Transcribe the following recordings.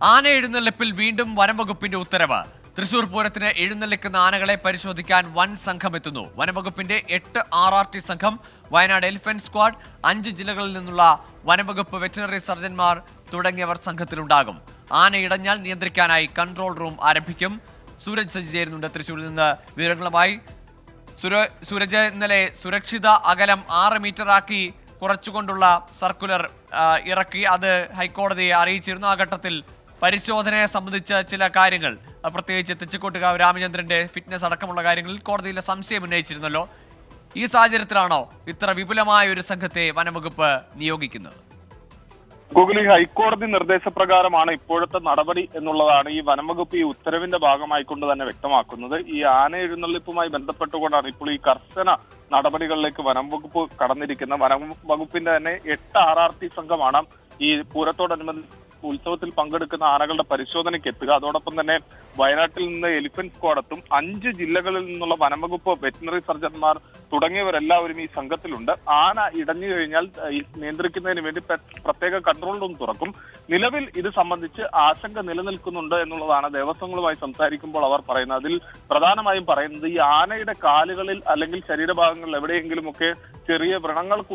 ആന എഴുന്നള്ളിപ്പിൽ വീണ്ടും വനംവകുപ്പിന്റെ ഉത്തരവ്. തൃശൂർ പൂരത്തിന് എഴുന്നള്ളിക്കുന്ന ആനകളെ പരിശോധിക്കാൻ വൻ സംഘം എത്തുന്നു. വനംവകുപ്പിന്റെ 8 RRT സംഘം, വയനാട് എലിഫന്റ് സ്ക്വാഡ്, 5 ജില്ലകളിൽ നിന്നുള്ള വനംവകുപ്പ് വെറ്റിനറി സർജൻമാർ തുടങ്ങിയവർ സംഘത്തിലുണ്ടാകും. ആന ഇടഞ്ഞാൽ നിയന്ത്രിക്കാനായി കൺട്രോൾ റൂം ആരംഭിക്കും. സൂരജ് സജി ചേരുന്നുണ്ട് തൃശൂരിൽ നിന്ന് വിവരങ്ങളുമായി. സൂരജ്, ഇന്നലെ സുരക്ഷിത അകലം 6 മീറ്ററാക്കി കുറച്ചുകൊണ്ടുള്ള സർക്കുലർ ഇറക്കി. അത് ഹൈക്കോടതിയെ അറിയിച്ചിരുന്നു. ആ ഘട്ടത്തിൽ പരിശോധനയെ സംബന്ധിച്ച ചില കാര്യങ്ങൾ, പ്രത്യേകിച്ച് തെച്ചിക്കോട്ടുകാവ് രാമചന്ദ്രന്റെ ഫിറ്റ്നസ് അടക്കമുള്ള കാര്യങ്ങളിൽ കോടതിയിലെ സംശയം ഉന്നയിച്ചിരുന്നല്ലോ. ഈ സാഹചര്യത്തിലാണോ ഇത്ര വിപുലമായ ഒരു സംഘത്തെ വനംവകുപ്പ് നിയോഗിക്കുന്നത്? ഗൂഗിളി ഹൈക്കോടതി നിർദ്ദേശപ്രകാരമാണ് ഇപ്പോഴത്തെ നടപടി എന്നുള്ളതാണ് ഈ വനംവകുപ്പ് ഈ ഉത്തരവിന്റെ ഭാഗമായിക്കൊണ്ട് തന്നെ വ്യക്തമാക്കുന്നത്. ഈ ആന എഴുന്നള്ളിപ്പുമായി ബന്ധപ്പെട്ടുകൊണ്ടാണ് ഇപ്പോൾ ഈ കർശന നടപടികളിലേക്ക് വനംവകുപ്പ് കടന്നിരിക്കുന്നത്. വനംവകുപ്പിന്റെ തന്നെ 8 RRT സംഘമാണ് ഈ പൂരത്തോടനുബന്ധിച്ച് ഉത്സവത്തിൽ പങ്കെടുക്കുന്ന ആനകളുടെ പരിശോധനയ്ക്ക് എത്തുക. അതോടൊപ്പം തന്നെ വയനാട്ടിൽ നിന്ന് എലിഫന്റ് സ്ക്വാഡത്തും 5 ജില്ലകളിൽ നിന്നുള്ള വനംവകുപ്പ് വെറ്റിനറി സർജൻമാർ തുടങ്ങിയവരെല്ലാവരും ഈ സംഘത്തിലുണ്ട്. ആന ഇടഞ്ഞു കഴിഞ്ഞാൽ നിയന്ത്രിക്കുന്നതിന് വേണ്ടി പ്രത്യേക കൺട്രോൾ റൂം തുറക്കും. നിലവിൽ ഇത് സംബന്ധിച്ച് ആശങ്ക നിലനിൽക്കുന്നുണ്ട് എന്നുള്ളതാണ് ദേവസ്വങ്ങളുമായി സംസാരിക്കുമ്പോൾ അവർ പറയുന്നത്. അതിൽ പ്രധാനമായും പറയുന്നത് ഈ ആനയുടെ കാലുകളിൽ അല്ലെങ്കിൽ ശരീരഭാഗങ്ങളിൽ എവിടെയെങ്കിലുമൊക്കെ ചെറിയ വ്രണങ്ങൾക്ക്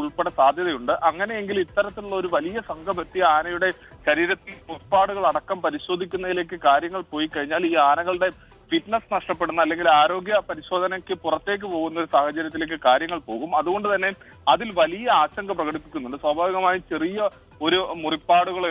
ഉൾപ്പെടെ സാധ്യതയുണ്ട്. അങ്ങനെയെങ്കിൽ ഇത്തരത്തിലുള്ള ഒരു വലിയ സംഘം എത്തിയ ആനയുടെ ശരീരത്തിൽ മുസ്പാടുകൾ അടക്കം പരിശോധിക്കുന്നതിലേക്ക് കാര്യങ്ങൾ പോയി കഴിഞ്ഞാൽ ഈ ആനകളുടെ ഫിറ്റ്നസ് നഷ്ടപ്പെടുന്ന അല്ലെങ്കിൽ ആരോഗ്യ പരിശോധനയ്ക്ക് പുറത്തേക്ക് പോകുന്ന ഒരു സാഹചര്യത്തിലേക്ക് കാര്യങ്ങൾ പോകും. അതുകൊണ്ട് തന്നെ അതിൽ വലിയ ആശങ്ക പ്രകടിപ്പിക്കുന്നുണ്ട്. സ്വാഭാവികമായും ചെറിയ ഒരു മുറിപ്പാടുകൾ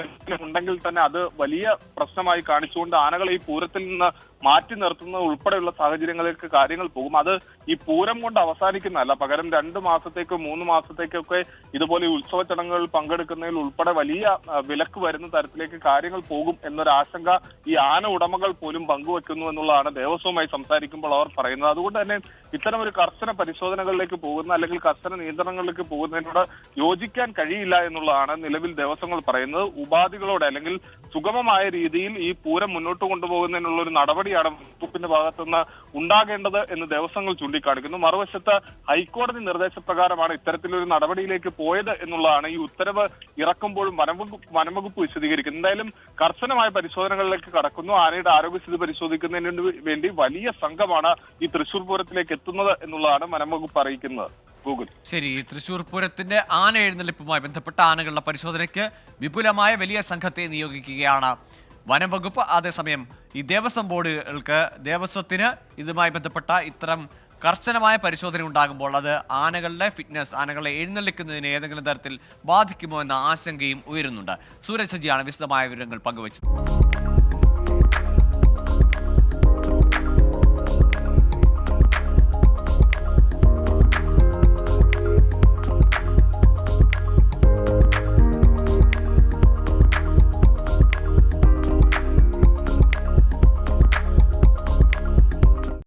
ഉണ്ടെങ്കിൽ തന്നെ അത് വലിയ പ്രശ്നമായി കാണിച്ചുകൊണ്ട് ആനകളെ ഈ പൂരത്തിൽ നിന്ന് മാറ്റി നിർത്തുന്നത് ഉൾപ്പെടെയുള്ള സാഹചര്യങ്ങളിലേക്ക് കാര്യങ്ങൾ പോകും. അത് ഈ പൂരം കൊണ്ട് അവസാനിക്കുന്നതല്ല, പകരം 2 മാസത്തേക്കോ 3 മാസത്തേക്കൊക്കെ ഇതുപോലെ ഉത്സവ ചടങ്ങുകളിൽ പങ്കെടുക്കുന്നതിൽ ഉൾപ്പെടെ വലിയ വിലക്ക് വരുന്ന തരത്തിലേക്ക് കാര്യങ്ങൾ പോകും എന്നൊരു ആശങ്ക ഈ ആന ഉടമകൾ പോലും പങ്കുവെക്കുന്നു എന്നുള്ളതാണ് ദേവസ്വവുമായി സംസാരിക്കുമ്പോൾ അവർ പറയുന്നത്. അതുകൊണ്ട് തന്നെ ഇത്തരം ഒരു കർശന പരിശോധനകളിലേക്ക് പോകുന്ന അല്ലെങ്കിൽ കർശന നിയന്ത്രണങ്ങളിലേക്ക് പോകുന്നതിനോട് യോജിക്കാൻ കഴിയില്ല എന്നുള്ളതാണ് നിലവിൽ ദേവസ്വങ്ങൾ പറയുന്നത്. ഉപാധികളോടെ അല്ലെങ്കിൽ സുഗമമായ രീതിയിൽ ഈ പൂരം മുന്നോട്ട് കൊണ്ടുപോകുന്നതിനുള്ള ഒരു നടപടിയാണ് വകുപ്പിന്റെ ഭാഗത്തുനിന്ന് ഉണ്ടാകേണ്ടത് എന്ന് ദേവസ്വങ്ങൾ ചൂണ്ടിക്കാണിക്കുന്നു. മറുവശത്ത് ഹൈക്കോടതി നിർദ്ദേശപ്രകാരമാണ് ഇത്തരത്തിലൊരു നടപടിയിലേക്ക് പോയത് എന്നുള്ളതാണ് ഈ ഉത്തരവ് ഇറക്കുമ്പോഴും വനംവകുപ്പ് വിശദീകരിക്കുന്നത്. എന്തായാലും കർശനമായ പരിശോധനകളിലേക്ക് കടക്കുന്നു. ആനയുടെ ആരോഗ്യസ്ഥിതി പരിശോധിക്കുന്നതിന് വേണ്ടി വലിയ സംഘമാണ് ഈ തൃശൂർ പൂരത്തിലേക്ക് എത്തുന്നത് എന്നുള്ളതാണ് വനംവകുപ്പ് അറിയിക്കുന്നത്. ഗൂഗിൾ ശരി, തൃശൂർ പൂരത്തിന്റെ ആന എഴുന്നള്ളിപ്പുമായി ബന്ധപ്പെട്ട ആനകളുടെ പരിശോധനയ്ക്ക് വിപുലമായ വലിയ സംഘത്തെ നിയോഗിക്കുകയാണ് വനംവകുപ്പ്. അതേസമയം ഈ ദേവസ്വം ബോർഡുകൾക്ക്, ദേവസ്വത്തിന് ഇതുമായി ബന്ധപ്പെട്ട ഇത്തരം കർശനമായ പരിശോധന ഉണ്ടാകുമ്പോൾ അത് ആനകളുടെ ഫിറ്റ്നസ്, ആനകളെ എഴുന്നള്ളിക്കുന്നതിന് ഏതെങ്കിലും തരത്തിൽ ബാധിക്കുമോ എന്ന ആശങ്കയും ഉയരുന്നുണ്ട്. സൂരജ് സജിയാണ് വിശദമായ വിവരങ്ങൾ പങ്കുവച്ചത്.